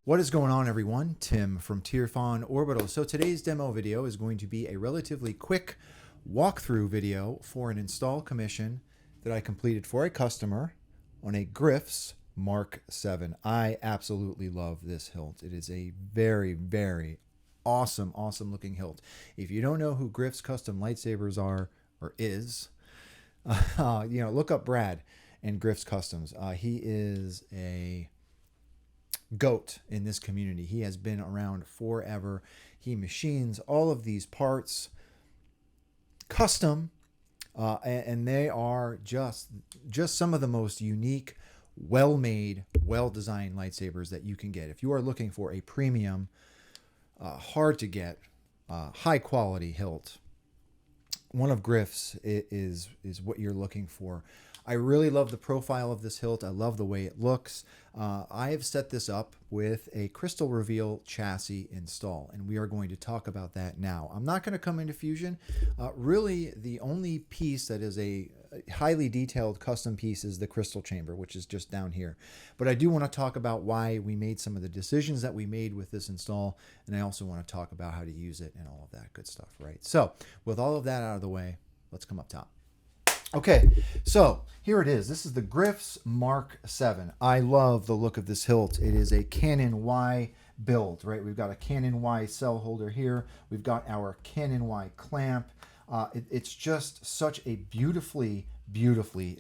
What is going on, everyone? Tim from Tirfon Orbital. So today's demo video is going to be a relatively quick walkthrough video for an install commission that I completed for a customer on a Grifs Mark VII. I absolutely love this hilt. It is a very, very awesome looking hilt. If you don't know who Grifs Custom Lightsabers are or is, look up Brad and Grifs Customs. He is a goat in this community. He has been around forever. He machines all of these parts custom, and they are just some of the most unique, well-made, well-designed lightsabers that you can get. If you are looking for a premium, hard to get, high quality hilt, one of Grifs is what you're looking for. I really love the profile of this hilt. I love the way it looks. I have set this up with a crystal reveal chassis install, and we are going to talk about that now. I'm not going to come into Fusion. Really, the only piece that is a highly detailed custom piece is the crystal chamber, which is just down here. But I do want to talk about why we made some of the decisions that we made with this install, and I also want to talk about how to use it and all of that good stuff, right? So with all of that out of the way, let's come up top. Okay, so here it is. This is the Grifs Mark VII. I love the look of this hilt. It is a Canon Y build, right? We've got a Canon Y cell holder here. We've got our Canon Y clamp. It's just such a beautifully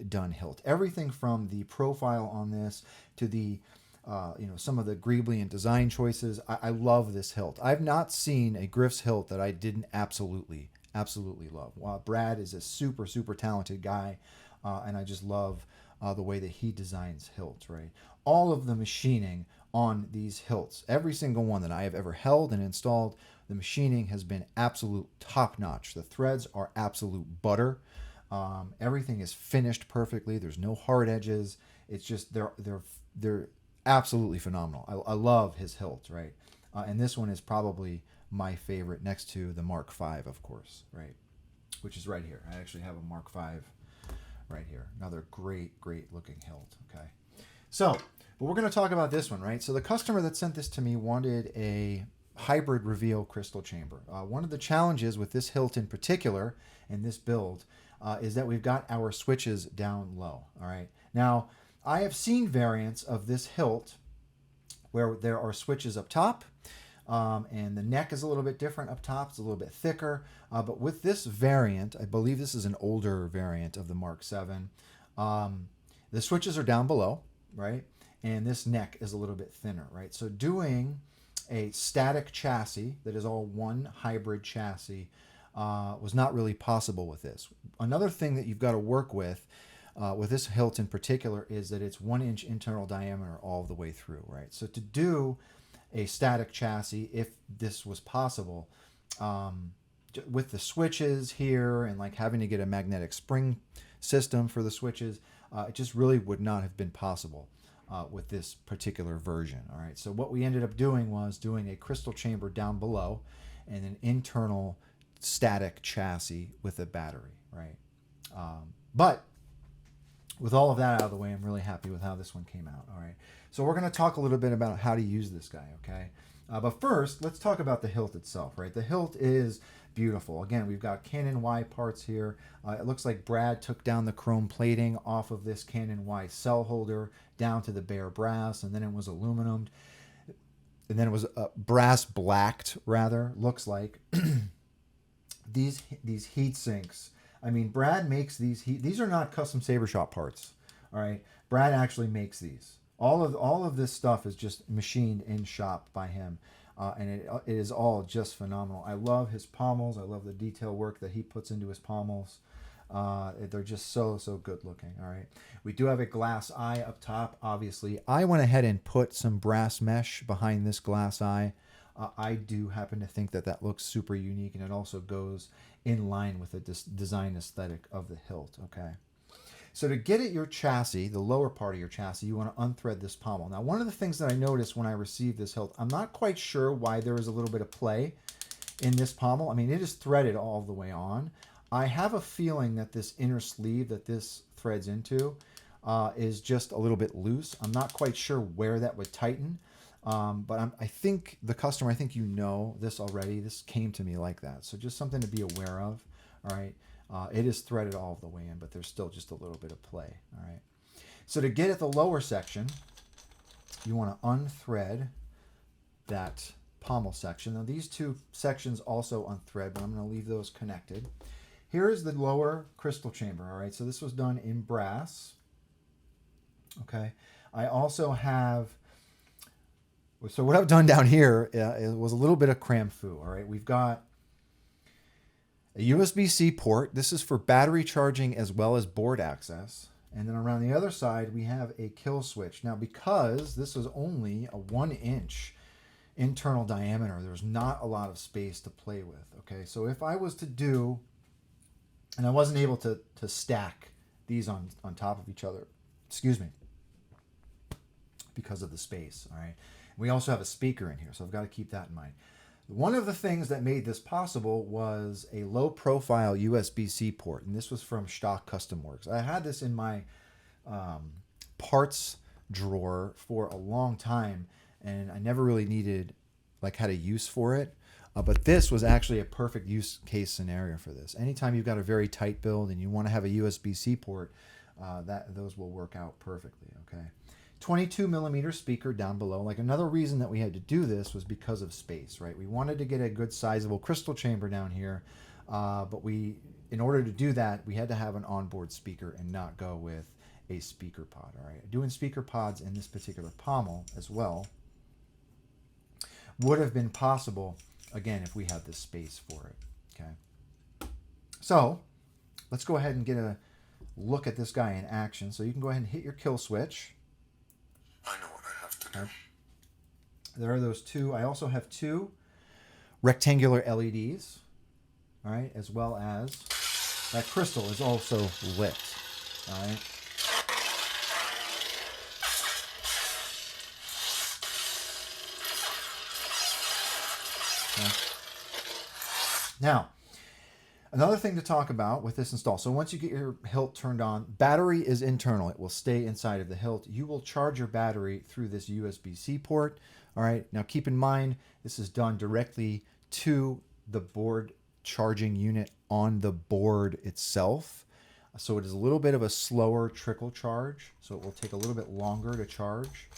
done hilt. Everything from the profile on this to the some of the Greeblian design choices. I love this hilt. I've not seen a Grifs hilt that I didn't absolutely love. Brad is a super talented guy, and I just love the way that he designs hilts, right? All of the machining on these hilts, every single one that I have ever held and installed, the machining has been absolute top-notch. The threads are absolute butter. Everything is finished perfectly. There's no hard edges. It's just they're absolutely phenomenal. I love his hilt, right? And this one is probably my favorite, next to the Mark V, of course, right? Which is right here. I actually have a Mark V right here. Another great looking hilt, okay? So, but we're going to talk about this one, right? So the customer that sent this to me wanted a hybrid reveal crystal chamber. One of the challenges with this hilt in particular, and this build, is that we've got our switches down low, all right? Now, I have seen variants of this hilt where there are switches up top, and the neck is a little bit different up top. It's a little bit thicker. But with this variant, I believe this is an older variant of the Mark VII, the switches are down below, right? And this neck is a little bit thinner, right? So doing a static chassis that is all one hybrid chassis was not really possible with this. Another thing that you've got to work with this hilt in particular is that it's 1 inch internal diameter all the way through, right? So to do a static chassis, if this was possible, with the switches here and like having to get a magnetic spring system for the switches, it just really would not have been possible with this particular version. All right, so what we ended up doing was doing a crystal chamber down below and an internal static chassis with a battery, right? But with all of that out of the way, I'm really happy with how this one came out. All right, so we're going to talk a little bit about how to use this guy, okay? But first, let's talk about the hilt itself, right? The hilt is beautiful. Again, we've got Canon Y parts here. It looks like Brad took down the chrome plating off of this Canon Y cell holder down to the bare brass, and then it was aluminum, and then it was brass blacked, rather, looks like. These heat sinks. I mean, Brad makes these are not custom saber shop parts, all right? Brad actually makes these. All of this stuff is just machined in shop by him, and it is all just phenomenal. I love his pommels. I love the detail work that he puts into his pommels. They're just so good looking, all right? We do have a glass eye up top, obviously. I went ahead and put some brass mesh behind this glass eye. I do happen to think that looks super unique, and it also goes in line with the design aesthetic of the hilt, okay? So to get at your chassis, the lower part of your chassis, you want to unthread this pommel. Now, one of the things that I noticed when I received this hilt, I'm not quite sure why there is a little bit of play in this pommel. I mean, it is threaded all the way on. I have a feeling that this inner sleeve that this threads into is just a little bit loose. I'm not quite sure where that would tighten. But I think the customer, I think you know this already. This came to me like that. So just something to be aware of. All right. It is threaded all the way in, but there's still just a little bit of play. All right. So to get at the lower section, you want to unthread that pommel section. Now these two sections also unthread, but I'm going to leave those connected. Here is the lower crystal chamber. All right. So this was done in brass. Okay. I also have, so what I've done down here it was a little bit of cram foo. All right. We've got a USB-C port. This is for battery charging as well as board access. And then around the other side, we have a kill switch. Now, because this was only a 1-inch internal diameter, there's not a lot of space to play with. Okay. So if I was to do, and I wasn't able to stack these on top of each other, excuse me, because of the space. All right. We also have a speaker in here, so I've got to keep that in mind. One of the things that made this possible was a low profile USB-C port, and this was from Shtok Custom Works. I had this in my parts drawer for a long time, and I never really had a use for it. But this was actually a perfect use case scenario for this. Anytime you've got a very tight build and you want to have a USB-C port, those will work out perfectly. Okay. 22 millimeter speaker down below. Like, another reason that we had to do this was because of space, right? We wanted to get a good sizable crystal chamber down here, but in order to do that, we had to have an onboard speaker and not go with a speaker pod. All right, doing speaker pods in this particular pommel as well would have been possible, again, if we had the space for it. Okay, so let's go ahead and get a look at this guy in action. So you can go ahead and hit your kill switch. I know what I have to do. There are those two. I also have two rectangular LEDs, all right, as well as that crystal is also lit, all right. Okay. Now, another thing to talk about with this install. So once you get your hilt turned on, battery is internal. It will stay inside of the hilt. You will charge your battery through this USB-C port. All right. Now keep in mind, this is done directly to the board charging unit on the board itself. So it is a little bit of a slower trickle charge. So it will take a little bit longer to charge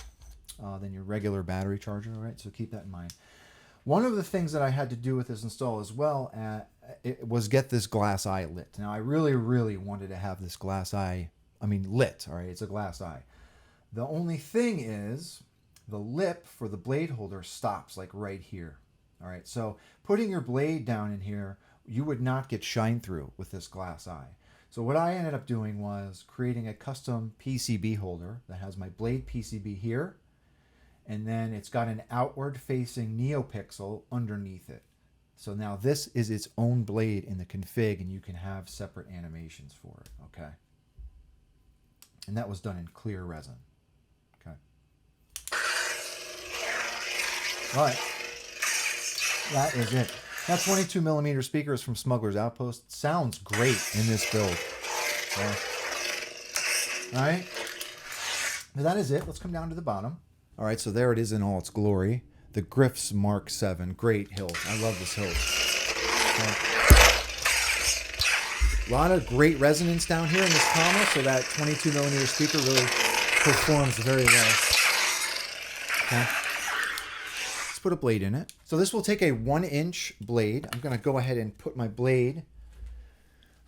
than your regular battery charger. All right. So keep that in mind. One of the things that I had to do with this install as well it was get this glass eye lit. Now, I really, really wanted to have this glass eye, lit. All right, it's a glass eye. The only thing is the lip for the blade holder stops like right here. All right, so putting your blade down in here, you would not get shine through with this glass eye. So what I ended up doing was creating a custom PCB holder that has my blade PCB here, and then it's got an outward facing NeoPixel underneath it. So now this is its own blade in the config, and you can have separate animations for it, okay? And that was done in clear resin, okay? All right, that is it. That 22 millimeter speaker is from Smuggler's Outpost. Sounds great in this build. Okay. All right, now that is it. Let's come down to the bottom. All right, so there it is in all its glory. The Grifs Mark VII. Great hilt. I love this hilt. Okay. A lot of great resonance down here in this pommel, so that 22 millimeter speaker really performs very well. Okay. Let's put a blade in it. So this will take a 1-inch blade. I'm going to go ahead and put my blade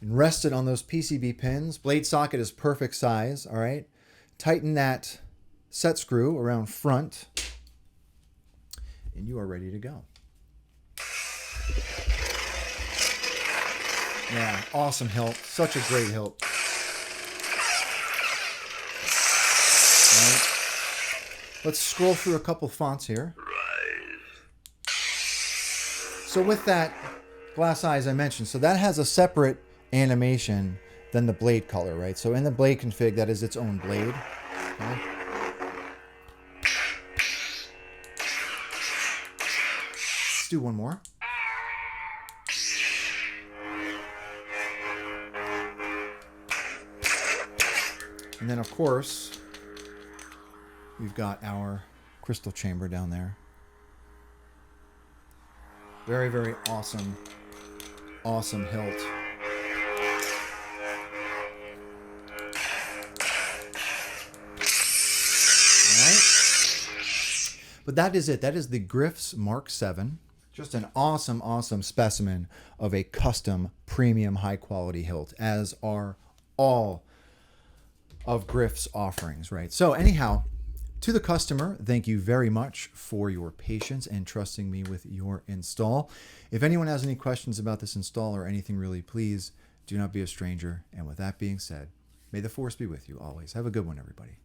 and rest it on those PCB pins. Blade socket is perfect size, all right? Tighten that set screw around front, and you are ready to go. Yeah, awesome hilt. Such a great hilt. All right. Let's scroll through a couple fonts here. So with that glass eye, as I mentioned, so that has a separate animation than the blade color, right? So in the blade config, that is its own blade. Okay. Let's do one more. And then, of course, we've got our crystal chamber down there. Very, very awesome, awesome hilt. But that is it. That is the Grifs Mark VII. Just an awesome, awesome specimen of a custom premium high quality hilt, as are all of Grif's offerings, right? So anyhow, to the customer, thank you very much for your patience and trusting me with your install. If anyone has any questions about this install or anything really, please do not be a stranger. And with that being said, may the force be with you always. Have a good one, everybody.